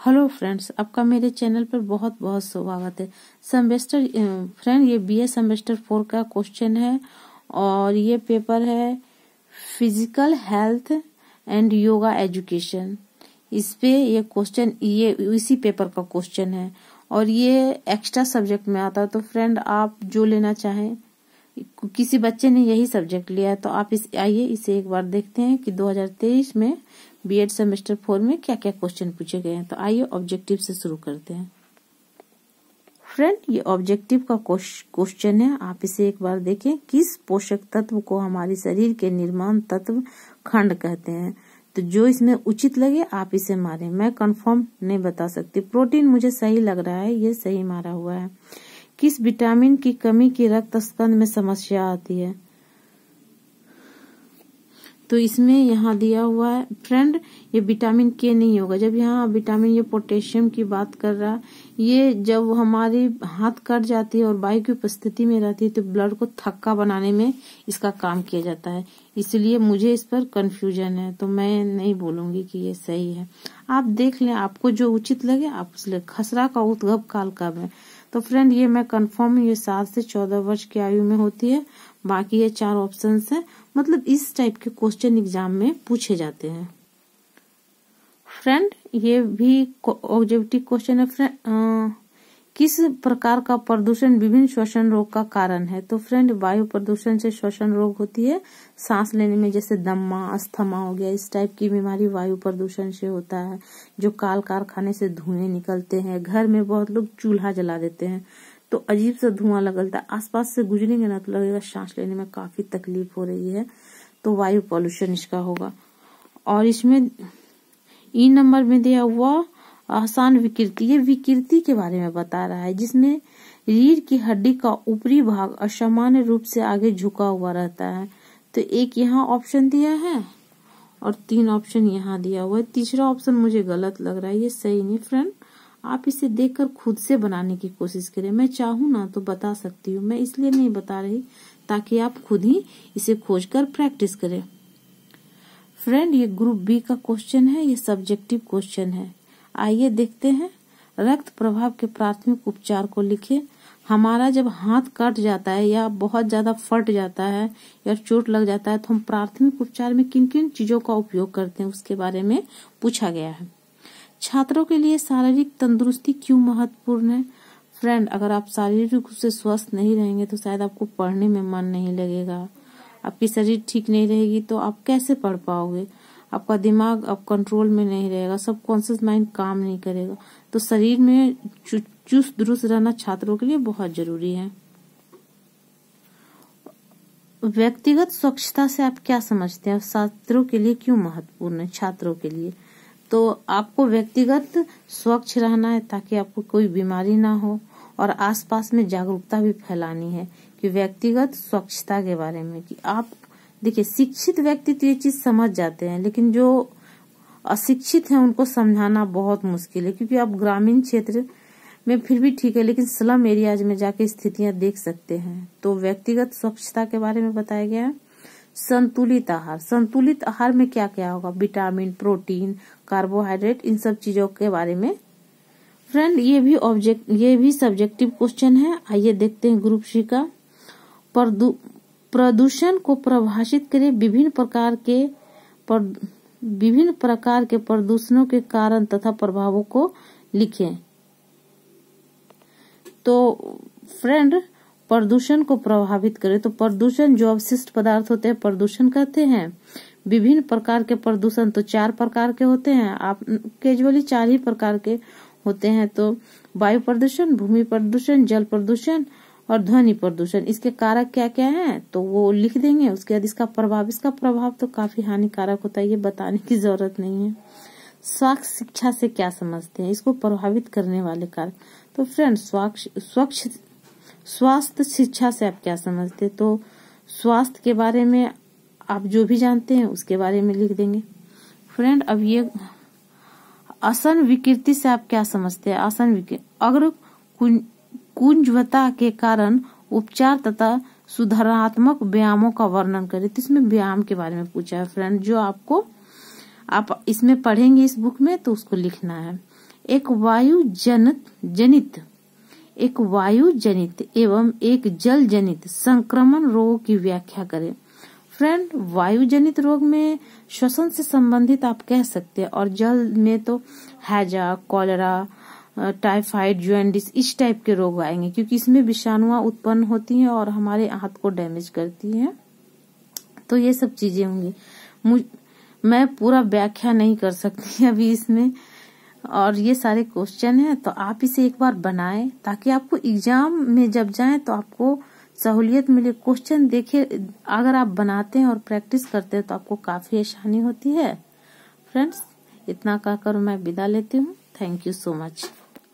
Hello friends, आपका मेरे channel पर बहुत बहुत स्वागत है। सेमेस्टर फ्रेंड, ये बीए सेमेस्टर 4 का क्वेश्चन है और ये पेपर है physical health and yoga education. इस पे ये क्वेश्चन ये इसी पेपर का क्वेश्चन है और ये एक्स्ट्रा सब्जेक्ट में आता है। तो फ्रेंड, आप जो लेना चाहें, किसी बच्चे ने यही सब्जेक्ट लिया है तो आप आइए इसे एक बार देखते हैं कि 2023 में बीएड सेमेस्टर 4 में क्या क्या क्वेश्चन पूछे गए हैं। तो आइए ऑब्जेक्टिव से शुरू करते हैं। फ्रेंड, ये ऑब्जेक्टिव का क्वेश्चन है, आप इसे एक बार देखें। किस पोषक तत्व को हमारे शरीर के निर्माण तत्व खंड कहते हैं? तो जो इसमें उचित लगे आप इसे मारें, मैं कंफर्म नहीं बता सकती। प्रोटीन मुझे सही लग रहा है, ये सही मारा हुआ है। किस विटामिन की कमी की रक्त स्कंद में समस्या आती है? तो इसमें यहाँ दिया हुआ है फ्रेंड, ये विटामिन के नहीं होगा। जब यहाँ विटामिन, ये पोटेशियम की बात कर रहा है। ये जब हमारी हाथ कट जाती है और वायु की उपस्थिति में रहती है तो ब्लड को थक्का बनाने में इसका काम किया जाता है। इसलिए मुझे इस पर कंफ्यूजन है, तो मैं नहीं बोलूंगी कि ये सही है। आप देख लें, आपको जो उचित लगे आप उसले। खसरा का उद्गम काल कब है? तो फ्रेंड, ये मैं कंफर्म, ये 7 से 14 वर्ष की आयु में होती है। बाकी ये 4 ऑप्शंस है, मतलब इस टाइप के क्वेश्चन एग्जाम में पूछे जाते हैं। फ्रेंड, ये भी ऑब्जेक्टिव क्वेश्चन है। फ्रेंड, किस प्रकार का प्रदूषण विभिन्न श्वसन रोग का कारण है? तो फ्रेंड, वायु प्रदूषण से श्वसन रोग होती है, सांस लेने में, जैसे दम्मा, अस्थमा हो गया, इस टाइप की बीमारी वायु प्रदूषण से होता है। जो कारखाने से धुएं निकलते हैं, घर में बहुत लोग चूल्हा जला देते हैं तो अजीब सा धुआं लगता है, आसपास से गुजरेंगे ना तो लगेगा सांस लेने में काफी तकलीफ हो रही है, तो वायु पॉल्यूशन इसका होगा। और इसमें ई नंबर में दिया हुआ आसान विकृति, ये विकृति के बारे में बता रहा है, जिसमें रीढ़ की हड्डी का ऊपरी भाग असामान्य रूप से आगे झुका हुआ रहता है। तो एक यहाँ ऑप्शन दिया है और 3 ऑप्शन यहाँ दिया हुआ है। तीसरा ऑप्शन मुझे गलत लग रहा है, ये सही नहीं। फ्रेंड, आप इसे देखकर खुद से बनाने की कोशिश करें। मैं चाहूँ ना तो बता सकती हूँ, मैं इसलिए नहीं बता रही ताकि आप खुद ही इसे खोजकर प्रैक्टिस करें। फ्रेंड, ये ग्रुप बी का क्वेश्चन है, ये सब्जेक्टिव क्वेश्चन है। आइए देखते हैं। रक्त प्रभाव के प्राथमिक उपचार को लिखें। हमारा जब हाथ कट जाता है या बहुत ज्यादा फट जाता है या चोट लग जाता है तो हम प्राथमिक उपचार में किन किन चीजों का उपयोग करते हैं उसके बारे में पूछा गया है। छात्रों के लिए शारीरिक तंदुरुस्ती क्यों महत्वपूर्ण है? फ्रेंड, अगर आप शारीरिक रूप से स्वस्थ नहीं रहेंगे तो शायद आपको पढ़ने में मन नहीं लगेगा। आपकी शरीर ठीक नहीं रहेगी तो आप कैसे पढ़ पाओगे? आपका दिमाग अब कंट्रोल में नहीं रहेगा, सबकॉन्शियस माइंड काम नहीं करेगा। तो शरीर में चुस्त दुरुस्त रहना छात्रों के लिए बहुत जरूरी है। व्यक्तिगत स्वच्छता से आप क्या समझते हैं? छात्रों के लिए क्यों महत्वपूर्ण है? छात्रों के लिए तो आपको व्यक्तिगत स्वच्छ रहना है ताकि आपको कोई बीमारी ना हो, और आसपास में जागरूकता भी फैलानी है कि व्यक्तिगत स्वच्छता के बारे में। कि आप देखिए, शिक्षित व्यक्ति तो ये चीज समझ जाते हैं, लेकिन जो अशिक्षित हैं उनको समझाना बहुत मुश्किल है, क्योंकि आप ग्रामीण क्षेत्र में फिर भी ठीक है, लेकिन स्लम एरियाज में जाके स्थितियां देख सकते हैं। तो व्यक्तिगत स्वच्छता के बारे में बताया गया है। संतुलित आहार, संतुलित आहार में क्या क्या होगा? विटामिन, प्रोटीन, कार्बोहाइड्रेट, इन सब चीजों के बारे में। फ्रेंड, ये भी सब्जेक्टिव क्वेश्चन है। आइए देखते हैं ग्रुप सी का। प्रदूषण को परिभाषित करें। विभिन्न प्रकार के प्रदूषणों के कारण तथा प्रभावों को लिखें। तो फ्रेंड, प्रदूषण को प्रभावित करे तो प्रदूषण जो अवशिष्ट पदार्थ होते हैं प्रदूषण कहते हैं। विभिन्न प्रकार के प्रदूषण तो 4 प्रकार के होते हैं, आप कैजुअली 4 ही प्रकार के होते हैं। तो वायु प्रदूषण, भूमि प्रदूषण, जल प्रदूषण और ध्वनि प्रदूषण। इसके कारक क्या क्या हैं तो वो लिख देंगे। उसके बाद इसका प्रभाव तो काफी हानिकारक होता है, ये बताने की जरूरत नहीं है। स्वास्थ्य शिक्षा से क्या समझते हैं? इसको प्रभावित करने वाले कारक। तो फ्रेंड, स्वास्थ्य शिक्षा से आप क्या समझते हैं? तो स्वास्थ्य के बारे में आप जो भी जानते हैं उसके बारे में लिख देंगे। फ्रेंड, अब ये आसन विकृति से आप क्या समझते हैं? आसन विकृति, अगर कुंजवता के कारण उपचार तथा सुधारात्मक व्यायामों का वर्णन करें। तो इसमें व्यायाम के बारे में पूछा है फ्रेंड, जो आप इसमें पढ़ेंगे इस बुक में तो उसको लिखना है। एक वायु जनित एवं एक जल जनित संक्रमण रोग की व्याख्या करें। फ्रेंड, वायु जनित रोग में श्वसन से संबंधित आप कह सकते हैं, और जल में तो हैजा, कॉलेरा, टाइफाइड, जॉन्डिस इस टाइप के रोग आएंगे, क्योंकि इसमें विषाणुआं उत्पन्न होती हैं और हमारे हाथ को डैमेज करती हैं। तो ये सब चीजें होंगी। मैं पूरा व्याख्या नहीं कर सकती अभी इसमें, और ये सारे क्वेश्चन हैं, तो आप इसे एक बार बनाएं ताकि आपको एग्जाम में जब जाएं तो आपको सहूलियत मिले। क्वेश्चन देखिए, अगर आप बनाते हैं और प्रैक्टिस करते हैं तो आपको काफी आसानी होती है। फ्रेंड्स, इतना कहकर मैं विदा लेती हूँ। Thank you so much.